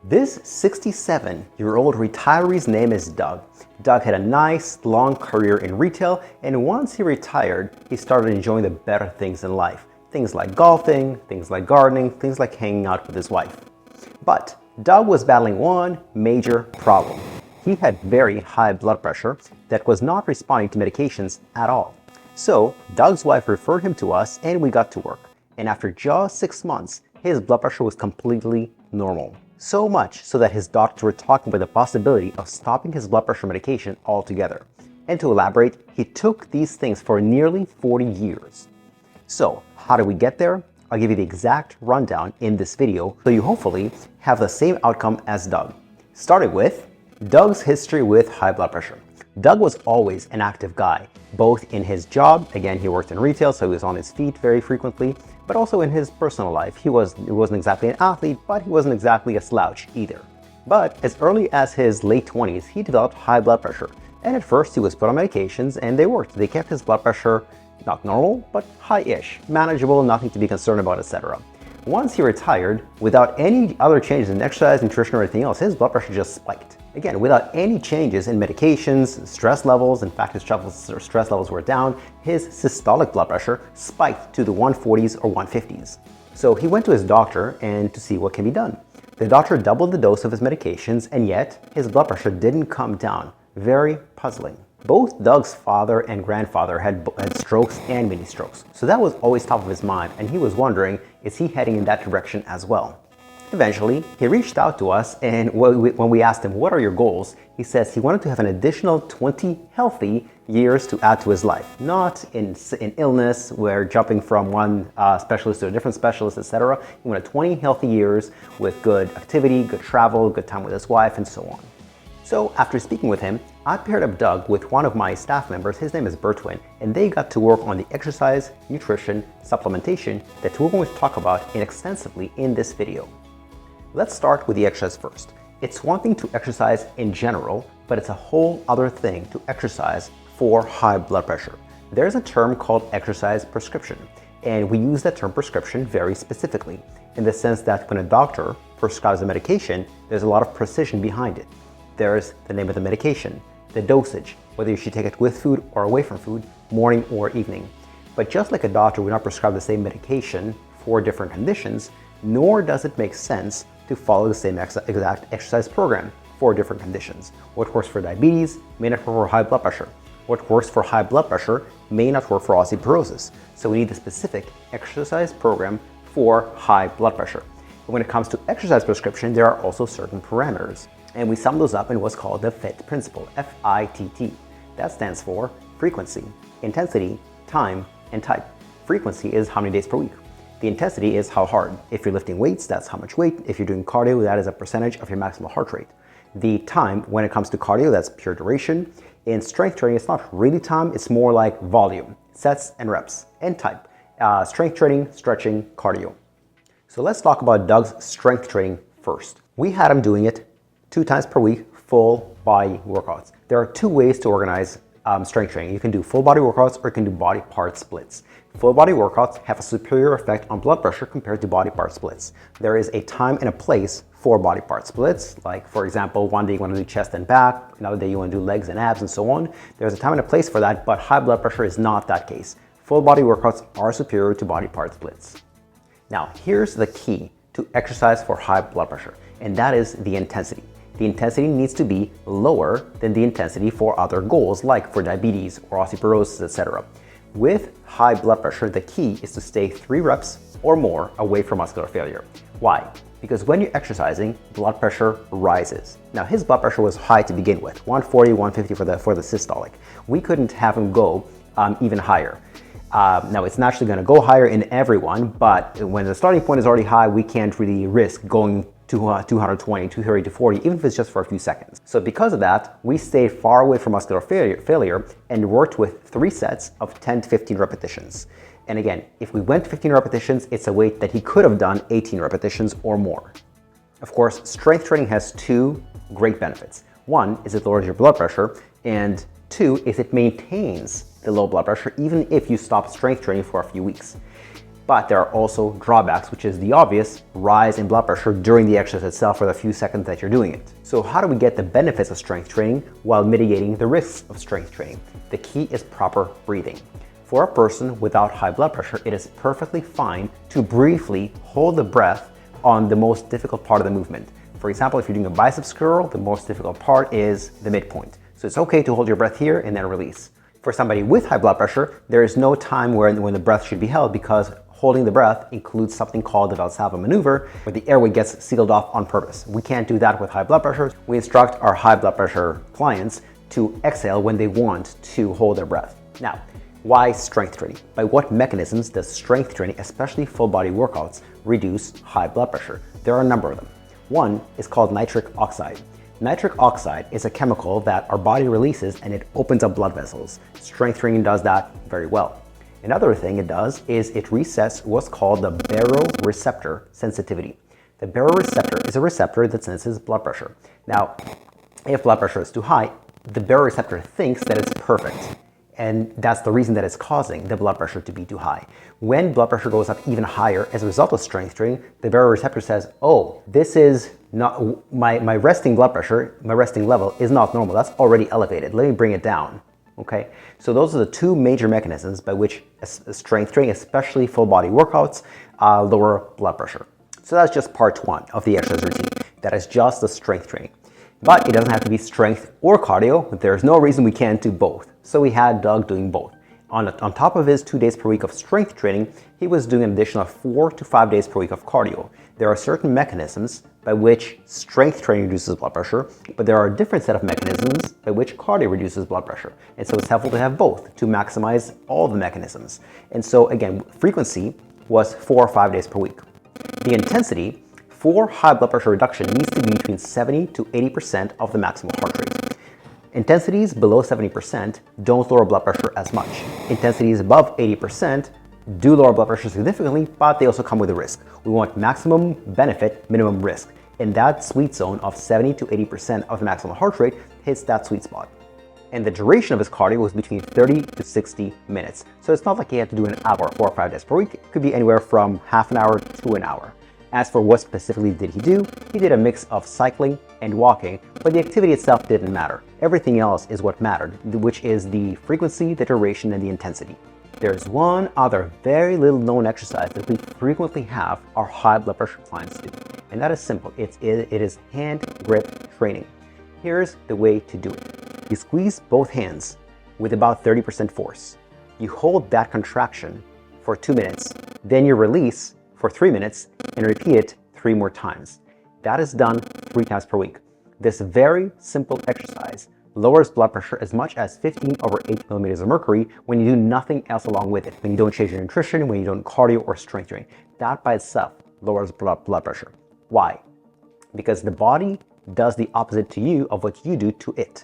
This 67-year-old retiree's name is Doug. Doug had a nice, long career in retail, and once he retired, he started enjoying the better things in life. Things like golfing, things like gardening, things like hanging out with his wife. But Doug was battling one major problem. He had very high blood pressure that was not responding to medications at all. So Doug's wife referred him to us and we got to work. And after just 6 months, his blood pressure was completely normal. So much so that his doctors were talking about the possibility of stopping his blood pressure medication altogether. And to elaborate, he took these things for nearly 40 years. So how did we get there? I'll give you the exact rundown in this video so you hopefully have the same outcome as Doug. Starting with Doug's history with high blood pressure. Doug was always an active guy, both in his job, again he worked in retail so he was on his feet very frequently, but also in his personal life. He wasn't exactly an athlete, but he wasn't exactly a slouch either. But as early as his late 20s, he developed high blood pressure. And at first he was put on medications and they worked. They kept his blood pressure not normal, but high-ish, manageable, nothing to be concerned about, etc. Once he retired, without any other changes in exercise, nutrition, or anything else, his blood pressure just spiked. Again, without any changes in medications, stress levels, in fact his stress levels were down, his systolic blood pressure spiked to the 140s or 150s. So he went to his doctor and to see what can be done. The doctor doubled the dose of his medications and yet his blood pressure didn't come down. Very puzzling. Both Doug's father and grandfather had strokes and mini strokes, so that was always top of his mind and he was wondering, is he heading in that direction as well? Eventually, he reached out to us and when we asked him, what are your goals? He says he wanted to have an additional 20 healthy years to add to his life, not in illness, where jumping from one specialist to a different specialist, etc. He wanted 20 healthy years with good activity, good travel, good time with his wife, and so on. So after speaking with him, I paired up Doug with one of my staff members, his name is Bertwin, and they got to work on the exercise, nutrition, supplementation that we're going to talk about extensively in this video. Let's start with the exercise first. It's one thing to exercise in general, but it's a whole other thing to exercise for high blood pressure. There's a term called exercise prescription, and we use that term prescription very specifically, in the sense that when a doctor prescribes a medication, there's a lot of precision behind it. There's the name of the medication, the dosage, whether you should take it with food or away from food, morning or evening. But just like a doctor would not prescribe the same medication for different conditions, nor does it make sense to follow the same exact exercise program for different conditions. What works for diabetes may not work for high blood pressure. What works for high blood pressure may not work for osteoporosis. So we need a specific exercise program for high blood pressure. But when it comes to exercise prescription, there are also certain parameters. And we sum those up in what's called the FIT principle, F-I-T-T. That stands for frequency, intensity, time, and type. Frequency is how many days per week. The intensity is how hard. If you're lifting weights, that's how much weight. If you're doing cardio, that is a percentage of your maximal heart rate. The time, when it comes to cardio, that's pure duration. In strength training, it's not really time, it's more like volume, sets and reps, and type. Strength training, stretching, cardio. So let's talk about Doug's strength training first. We had him doing it 2 times per week, full body workouts. There are 2 ways to organize strength training. You can do full body workouts or you can do body part splits. Full body workouts have a superior effect on blood pressure compared to body part splits. There is a time and a place for body part splits. Like for example, one day you want to do chest and back, another day you want to do legs and abs and so on. There's a time and a place for that, but high blood pressure is not that case. Full body workouts are superior to body part splits. Now, here's the key to exercise for high blood pressure, and that is the intensity. The intensity needs to be lower than the intensity for other goals, like for diabetes or osteoporosis, etc. With high blood pressure, the key is to stay 3 reps or more away from muscular failure. Why? Because when you're exercising, blood pressure rises. Now, his blood pressure was high to begin with, 140, 150 for the systolic. We couldn't have him go even higher. Now, it's naturally going to go higher in everyone, but when the starting point is already high, we can't really risk going to 220, 230 to 40, even if it's just for a few seconds. So because of that, we stayed far away from muscular failure and worked with 3 sets of 10 to 15 repetitions. And again, if we went to 15 repetitions, it's a weight that he could have done 18 repetitions or more. Of course, strength training has 2 great benefits. One is it lowers your blood pressure, and 2 is it maintains the low blood pressure even if you stop strength training for a few weeks. But there are also drawbacks, which is the obvious rise in blood pressure during the exercise itself for the few seconds that you're doing it. So how do we get the benefits of strength training while mitigating the risks of strength training? The key is proper breathing. For a person without high blood pressure, it is perfectly fine to briefly hold the breath on the most difficult part of the movement. For example, if you're doing a biceps curl, the most difficult part is the midpoint. So it's okay to hold your breath here and then release. For somebody with high blood pressure, there is no time when the breath should be held, because holding the breath includes something called the Valsalva maneuver, where the airway gets sealed off on purpose. We can't do that with high blood pressure. We instruct our high blood pressure clients to exhale when they want to hold their breath. Now, why strength training? By what mechanisms does strength training, especially full body workouts, reduce high blood pressure? There are a number of them. One is called nitric oxide. Nitric oxide is a chemical that our body releases and it opens up blood vessels. Strength training does that very well. Another thing it does is it resets what's called the baroreceptor sensitivity. The baroreceptor is a receptor that senses blood pressure. Now, if blood pressure is too high, the baroreceptor thinks that it's perfect. And that's the reason that it's causing the blood pressure to be too high. When blood pressure goes up even higher as a result of strength training, the baroreceptor says, oh, this is not, my resting blood pressure, my resting level is not normal. That's already elevated. Let me bring it down. Okay, so those are the two major mechanisms by which strength training, especially full body workouts, lower blood pressure. So that's just part one of the exercise routine. That is just the strength training. But it doesn't have to be strength or cardio. There's no reason we can't do both. So we had Doug doing both. On top of his 2 days per week of strength training, he was doing an additional 4 to 5 days per week of cardio. There are certain mechanisms by which strength training reduces blood pressure, but there are a different set of mechanisms by which cardio reduces blood pressure. And so it's helpful to have both to maximize all the mechanisms. And so again, frequency was 4 or 5 days per week. The intensity for high blood pressure reduction needs to be between 70 to 80% of the maximal heart rate. Intensities below 70% don't lower blood pressure as much. Intensities above 80% do lower blood pressure significantly, but they also come with a risk. We want maximum benefit, minimum risk. And that sweet zone of 70 to 80% of the maximal heart rate hits that sweet spot. And the duration of his cardio was between 30 to 60 minutes. So it's not like he had to do an hour 4 or 5 days per week. It could be anywhere from half an hour to an hour. As for what specifically did he do, he did a mix of cycling and walking, but the activity itself didn't matter. Everything else is what mattered, which is the frequency, the duration, and the intensity. There's one other very little known exercise that we frequently have our high blood pressure clients do, and that is simple. It is hand grip training. Here's the way to do it. You squeeze both hands with about 30% force. You hold that contraction for 2 minutes, then you release for 3 minutes and repeat it 3 more times. That is done 3 times per week. This very simple exercise lowers blood pressure as much as 15 over 8 millimeters of mercury when you do nothing else along with it, when you don't change your nutrition, when you don't cardio or strength training. That by itself lowers blood pressure. Why? Because the body does the opposite to you of what you do to it.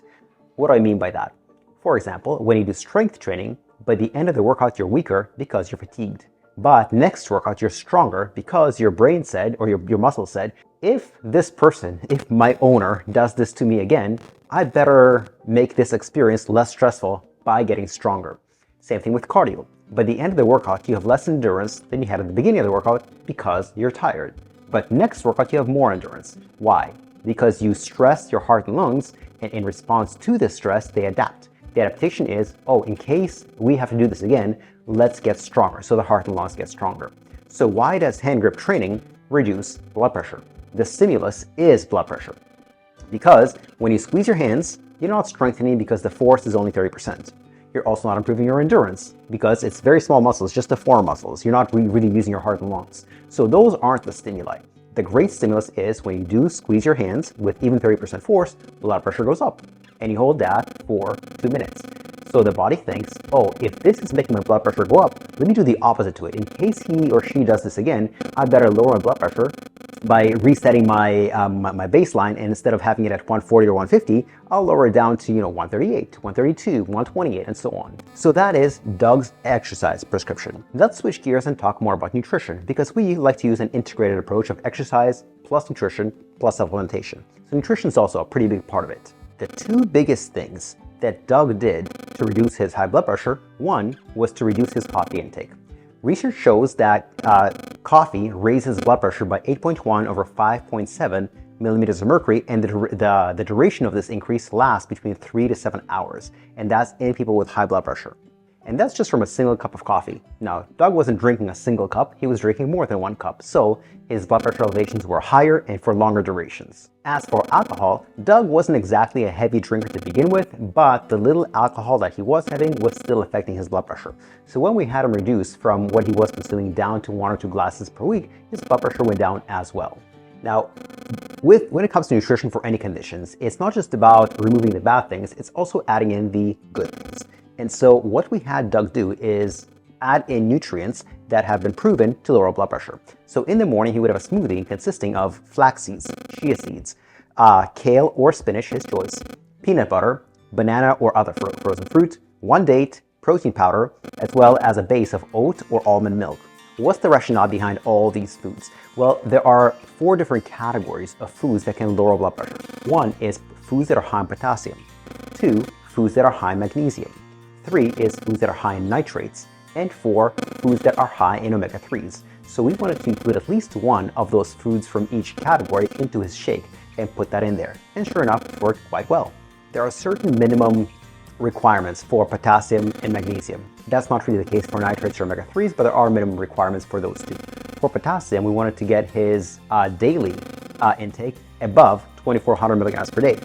What do I mean by that? For example, when you do strength training, by the end of the workout you're weaker because you're fatigued. But next workout, you're stronger because your brain said, or your muscle said, if this person, if my owner does this to me again, I better make this experience less stressful by getting stronger. Same thing with cardio. By the end of the workout, you have less endurance than you had at the beginning of the workout because you're tired. But next workout, you have more endurance. Why? Because you stress your heart and lungs, and in response to this stress, they adapt. The adaptation is, oh, in case we have to do this again, let's get stronger. So the heart and lungs get stronger. So why does hand grip training reduce blood pressure? The stimulus is blood pressure. Because when you squeeze your hands, you're not strengthening because the force is only 30%. You're also not improving your endurance because it's very small muscles, just the forearm muscles. You're not really using your heart and lungs. So those aren't the stimuli. The great stimulus is when you do squeeze your hands with even 30% force, blood pressure goes up. And you hold that for 2 minutes. So the body thinks, oh, if this is making my blood pressure go up, let me do the opposite to it. In case he or she does this again, I better lower my blood pressure by resetting my baseline, and instead of having it at 140 or 150, I'll lower it down to 138, 132, 128, and so on. So that is Doug's exercise prescription. Let's switch gears and talk more about nutrition, because we like to use an integrated approach of exercise plus nutrition plus supplementation. So nutrition is also a pretty big part of it. The 2 biggest things that Doug did to reduce his high blood pressure, one was to reduce his coffee intake. Research shows that coffee raises blood pressure by 8.1 over 5.7 millimeters of mercury, and the duration of this increase lasts between 3 to 7 hours, and that's in people with high blood pressure. And that's just from a single cup of coffee. Now, Doug wasn't drinking a single cup, he was drinking more than 1 cup, so his blood pressure elevations were higher and for longer durations. As for alcohol, Doug wasn't exactly a heavy drinker to begin with, but the little alcohol that he was having was still affecting his blood pressure. So when we had him reduce from what he was consuming down to 1 or 2 glasses per week, his blood pressure went down as well. Now, when it comes to nutrition for any conditions, it's not just about removing the bad things, it's also adding in the good things. And so what we had Doug do is add in nutrients that have been proven to lower blood pressure. So in the morning, he would have a smoothie consisting of flax seeds, chia seeds, kale or spinach, his choice, peanut butter, banana or other frozen fruit, 1 date, protein powder, as well as a base of oat or almond milk. What's the rationale behind all these foods? Well, there are 4 different categories of foods that can lower blood pressure. 1 is foods that are high in potassium. 2, foods that are high in magnesium. 3 is foods that are high in nitrates. And 4, foods that are high in omega-3s. So we wanted to include at least 1 of those foods from each category into his shake and put that in there. And sure enough, it worked quite well. There are certain minimum requirements for potassium and magnesium. That's not really the case for nitrates or omega-3s, but there are minimum requirements for those two. For potassium, we wanted to get his daily intake above 2,400 milligrams per day.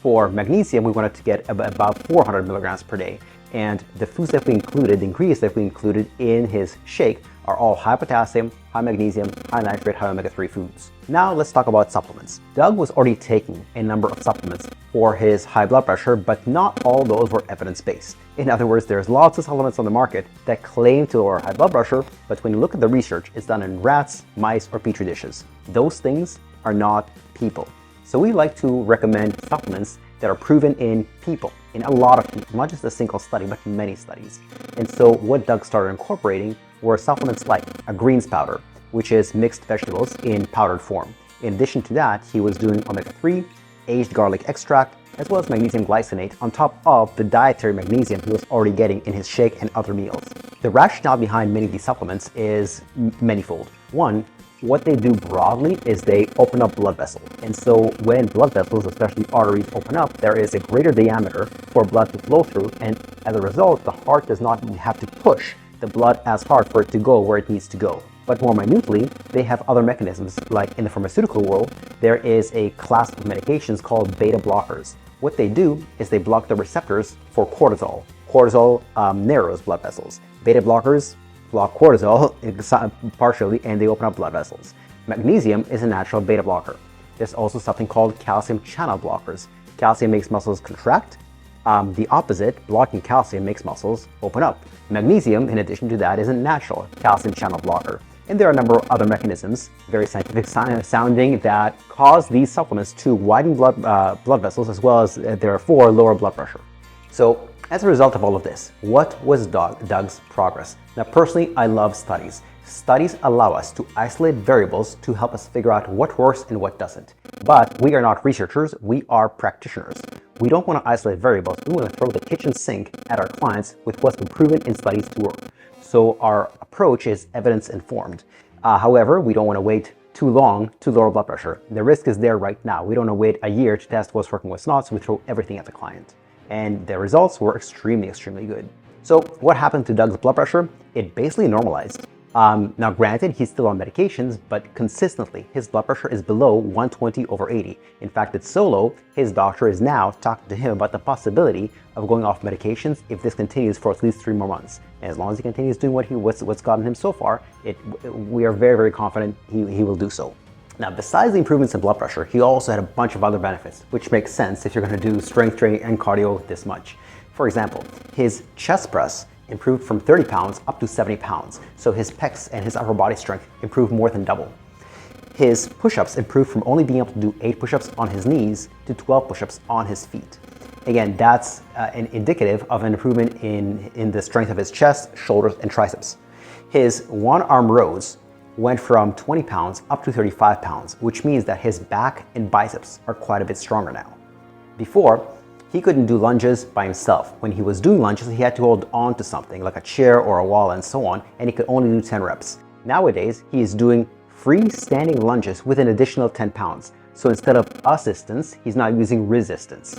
For magnesium, we wanted to get about 400 milligrams per day. And the foods that we included, the ingredients that we included in his shake are all high potassium, high magnesium, high nitrate, high omega-3 foods. Now let's talk about supplements. Doug was already taking a number of supplements for his high blood pressure, but not all those were evidence-based. In other words, there's lots of supplements on the market that claim to lower high blood pressure, but when you look at the research, it's done in rats, mice, or petri dishes. Those things are not people. So we like to recommend supplements that are proven in people, in a lot of people, not just a single study, but many studies. And so what Doug started incorporating were supplements like a greens powder, which is mixed vegetables in powdered form. In addition to that, he was doing omega-3, aged garlic extract, as well as magnesium glycinate on top of the dietary magnesium he was already getting in his shake and other meals. The rationale behind many of these supplements is manifold. 1, what they do broadly is they open up blood vessels. And so when blood vessels, especially arteries, open up, there is a greater diameter for blood to flow through. And as a result, the heart does not have to push the blood as hard for it to go where it needs to go. But more minutely, they have other mechanisms. Like in the pharmaceutical world, there is a class of medications called beta blockers. What they do is they block the receptors for cortisol. Cortisol narrows blood vessels. Beta blockers block cortisol partially, and they open up blood vessels. Magnesium is a natural beta blocker. There's also something called calcium channel blockers. Calcium makes muscles contract. The opposite, blocking calcium, makes muscles open up. Magnesium, in addition to that, is a natural calcium channel blocker. And there are a number of other mechanisms, very scientific sounding, that cause these supplements to widen blood vessels, as well as therefore lower blood pressure. So as a result of all of this, what was Doug's progress? Now, personally, I love studies. Studies allow us to isolate variables to help us figure out what works and what doesn't. But we are not researchers, we are practitioners. We don't want to isolate variables, we want to throw the kitchen sink at our clients with what's been proven in studies to work. So our approach is evidence-informed. However, we don't want to wait too long to lower blood pressure. The risk is there right now. We don't want to wait a year to test what's working, what's not, so we throw everything at the client. And the results were extremely, extremely good. So what happened to Doug's blood pressure? It basically normalized. Now granted, he's still on medications, but consistently his blood pressure is below 120/80. In fact, it's so low, his doctor is now talking to him about the possibility of going off medications if this continues for at least 3 more months. And as long as he continues doing what's gotten him so far, we are very, very confident he will do so. Now, besides the improvements in blood pressure, he also had a bunch of other benefits, which makes sense if you're going to do strength training and cardio this much. For example, his chest press improved from 30 pounds up to 70 pounds. So his pecs and his upper body strength improved more than double. His push-ups improved from only being able to do 8 push-ups on his knees to 12 push-ups on his feet. Again, that's an indicative of an improvement in the strength of his chest, shoulders, and triceps. His one-arm rows went from 20 pounds up to 35 pounds, which means that his back and biceps are quite a bit stronger now. Before, He couldn't do lunges by himself. When he was doing lunges, he had to hold on to something like a chair or a wall and so on, and he could only do 10 reps. Nowadays, he is doing freestanding lunges with an additional 10 pounds. So instead of assistance, he's now using resistance.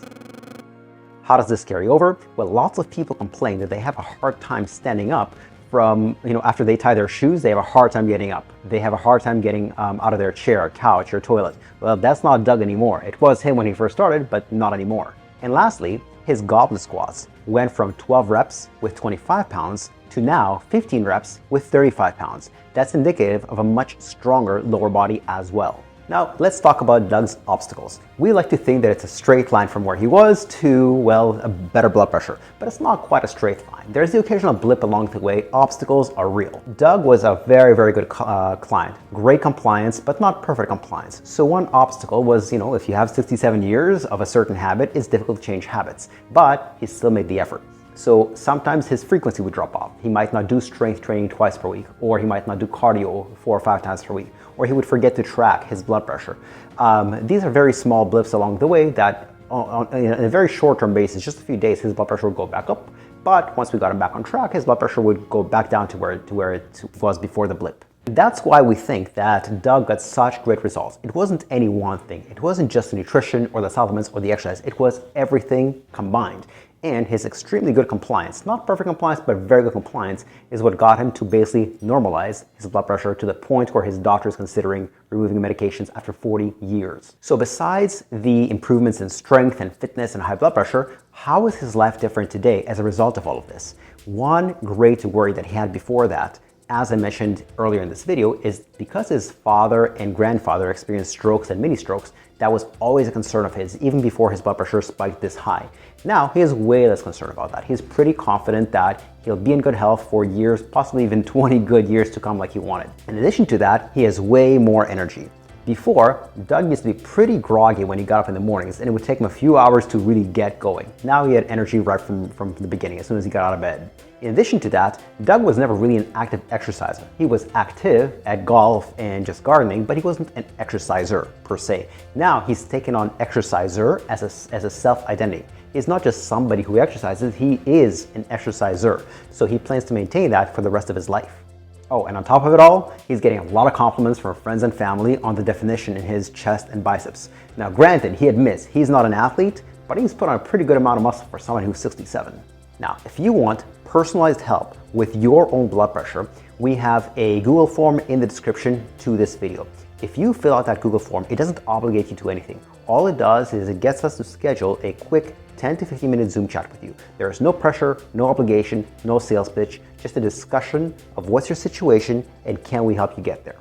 How does this carry over? Well, lots of people complain that they have a hard time standing up from, after they tie their shoes, they have a hard time getting up. They have a hard time getting out of their chair, couch, or toilet. Well, that's not Doug anymore. It was him when he first started, but not anymore. And lastly, his goblet squats went from 12 reps with 25 pounds to now 15 reps with 35 pounds. That's indicative of a much stronger lower body as well. Now, let's talk about Doug's obstacles. We like to think that it's a straight line from where he was to, well, a better blood pressure, but it's not quite a straight line. There's the occasional blip along the way. Obstacles are real. Doug was a very, very good client. Great compliance, but not perfect compliance. So one obstacle was, if you have 67 years of a certain habit, it's difficult to change habits, but he still made the effort. So sometimes his frequency would drop off. He might not do strength training twice per week, or he might not do cardio 4 or 5 times per week, or he would forget to track his blood pressure. These are very small blips along the way that on a very short-term basis, just a few days, his blood pressure would go back up. But once we got him back on track, his blood pressure would go back down to where it was before the blip. That's why we think that Doug got such great results. It wasn't any one thing. It wasn't just the nutrition or the supplements or the exercise. It was everything combined. And his extremely good compliance, not perfect compliance, but very good compliance, is what got him to basically normalize his blood pressure to the point where his doctor is considering removing medications after 40 years. So besides the improvements in strength and fitness and high blood pressure, how is his life different today as a result of all of this? One great worry that he had before that, as I mentioned earlier in this video, is because his father and grandfather experienced strokes and mini strokes, that was always a concern of his, even before his blood pressure spiked this high. Now, he is way less concerned about that. He's pretty confident that he'll be in good health for years, possibly even 20 good years to come like he wanted. In addition to that, he has way more energy. Before, Doug used to be pretty groggy when he got up in the mornings, and it would take him a few hours to really get going. Now he had energy right from the beginning, as soon as he got out of bed. In addition to that, Doug was never really an active exerciser. He was active at golf and just gardening, but he wasn't an exerciser per se. Now he's taken on exerciser as a self-identity. He's not just somebody who exercises, he is an exerciser. So he plans to maintain that for the rest of his life. Oh, and on top of it all, he's getting a lot of compliments from friends and family on the definition in his chest and biceps. Now granted, he admits he's not an athlete, but he's put on a pretty good amount of muscle for someone who's 67. Now, if you want personalized help with your own blood pressure, we have a Google form in the description to this video. If you fill out that Google form, it doesn't obligate you to anything. All it does is it gets us to schedule a quick 10 to 15 minute Zoom chat with you. There is no pressure, no obligation, no sales pitch, just a discussion of what's your situation and can we help you get there.